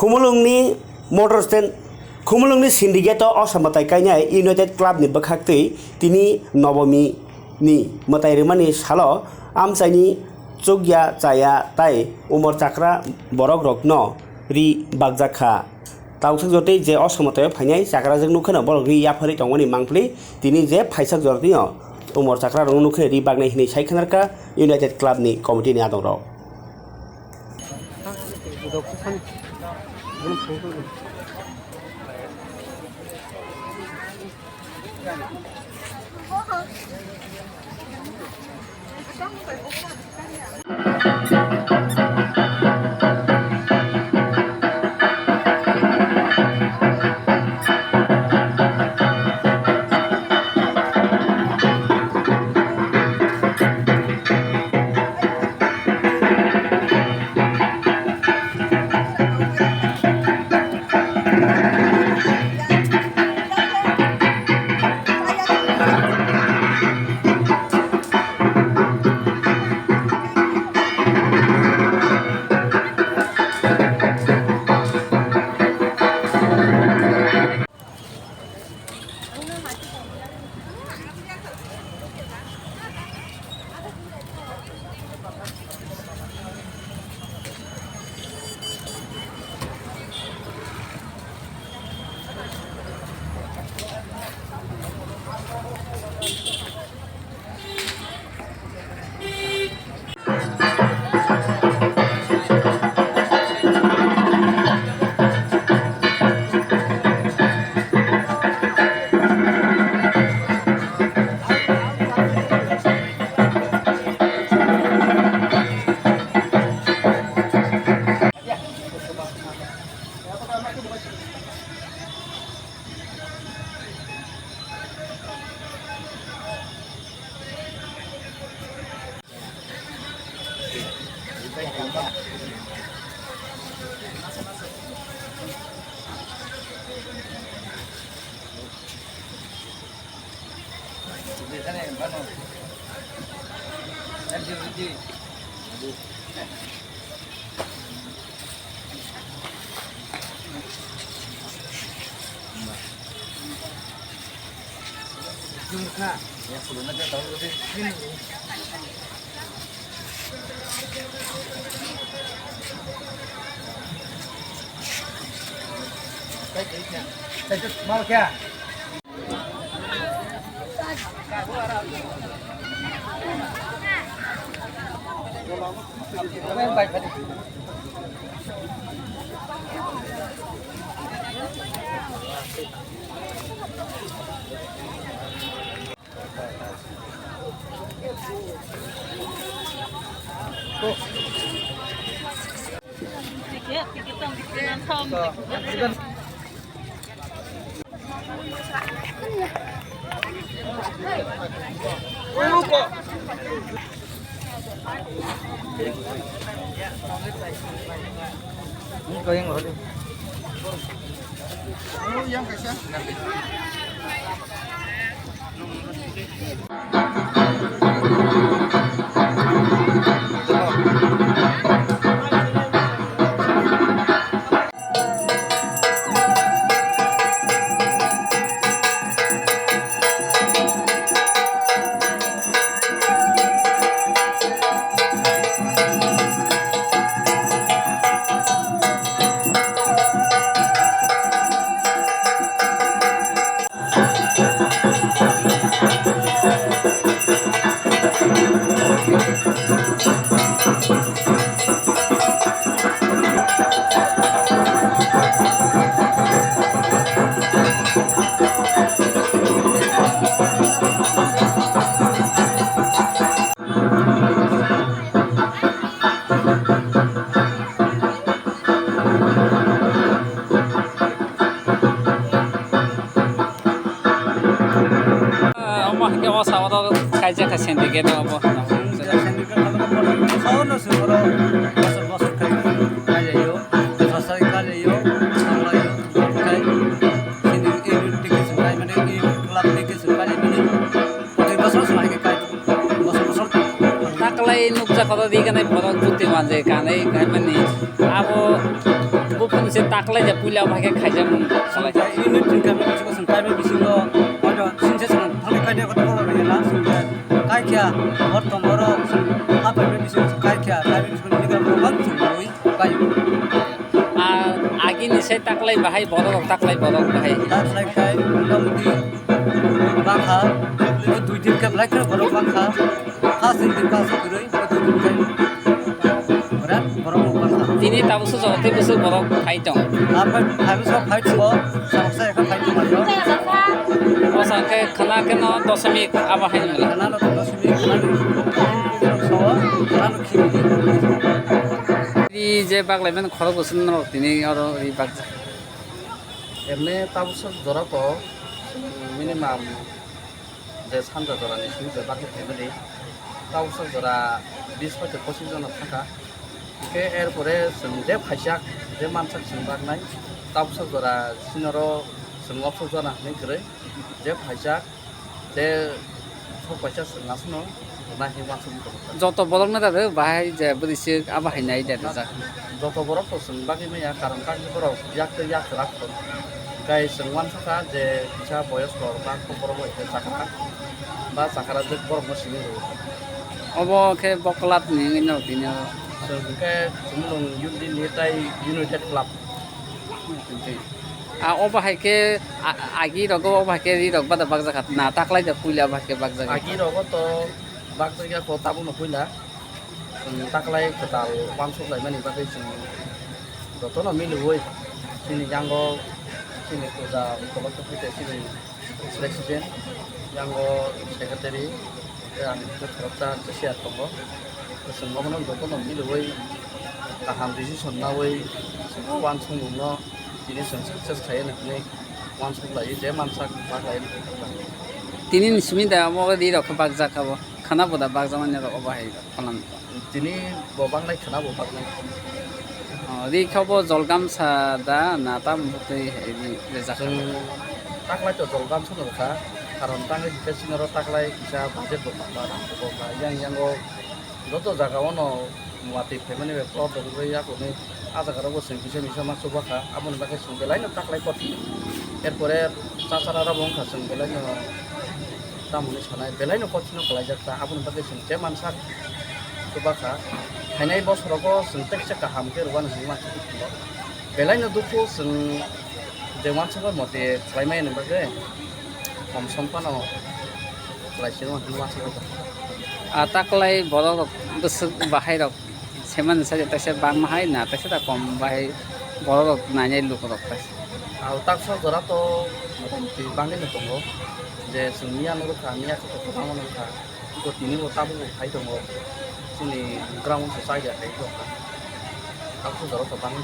खुमुलुंगनि मटर stand खुमुलुंगनि सिन्डिकेटआव असमताय कायनाय United क्लाबनि बखाक्तै तिनि नवमीनि मतायरिमानि सालो आमसाइनि चुगया चाया ताय उमर चाक्रा बरक रत्न रि बागजाखा तावसक जतै जे असमताय फायनाय चाक्राजों नुखोनो बरक रि याफारि तंगनि मांफ्लि तिनि जे फाइसाक जरतिनो उमर चाक्रा रं नुखे रि बागनाय हिनि सायखानारका इउनाइटेड क्लाबनि कमिटिनि आदंराव Kayak syndicate apa? Nakalay nuksa kota di kanay parang puti wanje kanay kay mani abo bupun se taklai ja puila bhage khaijam salai 자, 이는 지금 지금 타이밍 비싱거 어저 신체성 당내 가이드 같은 거 그러나 신체 가이키야 어떤 거로 하파 비싱 가이키야 타이밍 비싱 니가 뭐가 좀 뭐이 가이 agi ni se taklai bahai borok taklai borok bahai 다 라이카이 너무디 바카 두이 딜카 라이카 버로 바카 하신 딜카 서그르이 두이 딜카 berat 버로 바카 tini tabusu jogte busu borok khai tong apa habis kok fight semua sama saya kan fight cuma yo osake khana keno dosamik aba hai mala karena lo terus ini karena semua karena kimi ri je baglai men khoro busun no tini aro ri bagja এমনি তাবসর জোড়া তো minimum যে সানজা জোড়ানি সুবিধা বাকি family তাবসর জোড়া 20-25 জন থাকা একে এরপরে যে ফাইসাক যে মানসাক বাগনাই তাবসর জোড়া সিনরো অবসর জানা হানি করে যে ফাইসাক যে সব পয়সা নাসনো না হি monsoon joto borok na dade bahai je budisi aba hai nai dade ja যত বড় তো বাকি মেয়া কারণ কাকি বড় ইয়াকতে ইয়াক রাখতো গাই সঙ্গমান থাকা যে পিছা বয়স বা খুব বড় বয়সে চাকরা বা চাকরা যে বড় মশিনে obo ke boklat ni no tini সঙ্গে চুমলং ইউডি নেতাই United club obo hai ke agi rogo obo hai ke ri rog bada bagja khat na taklai ja puila bhage bagja আগে রগত তো বাক জায়গা কো তাবু নকইলা তাকলাই কতাল পাঁচশো লাই মানে বাকি যত ন মিল হই চিনি জাঙ্গ চিনি পূজা কলক ফিতে চিনি প্রেসিডেন্ট জাঙ্গ সেক্রেটারি আমি খরচা চেষ্টা করব সঙ্গমন যত ন মিল হই কাহাম ডিসিশন না হই ওয়ান সঙ্গ তিনি সাকসেস খায় নাকি ওয়ান সঙ্গ লাই যে মানসা বাগাই tini nismi da obo ri rok bagja kabo khana boda bagja mane ro obo hai kolam তিনি ববাংলাই খানা ববাংলাই ri khobo jolgam sa da na tam butei ri reja जों ताकलाय तो जलगाम सोनो का कारण तांगे जिते सिनरो ताकलाय किसा बाजेट बो बा रांखो बा yang yang go जत जागाव न मुवाति फेमिलि बे प्लट दो या को नै आजा गारो बो सिंग किसे मिसा मा सोबा का आबन बाके सिंग बेलाय न ताकलाय कति एरपरे चाचारा बं का सिंग बेलाय न तामुनि सानाय बेलाय न कति न कलाय जाता आबन बाके सिंग जे मानसा सोबा का हायनाय बसरगो सिंग तेक्से का हामके रवान सिंग मा बेलाय न दुखु सिंग जे मानसिफोर मथे खालायमाय नोंबागे खम समपानाव खालायसिनो हान मानसिफोर taklai borok rok busu bahai rok seman sa ta se bang mahai na ta se ta kom bahai borok rok na nyai luk rok ta ଆଉ ତାକୁ ସହ ଧରା ତ ମୋଟାମୋଟି ବାଙ୍ଗିଲେ ତମ ଯେ ନିଆ ନର ଖା ନିଆ କଥା ମନ ଖା ତ ତିନି ତାବୁ ଖାଇ ତମ ଚିନି ଗ୍ରାଉଣ୍ଡ ସାଇଡ୍ ଖାଇ ତ ତାକୁ ଧର ତ ବାଙ୍ଗି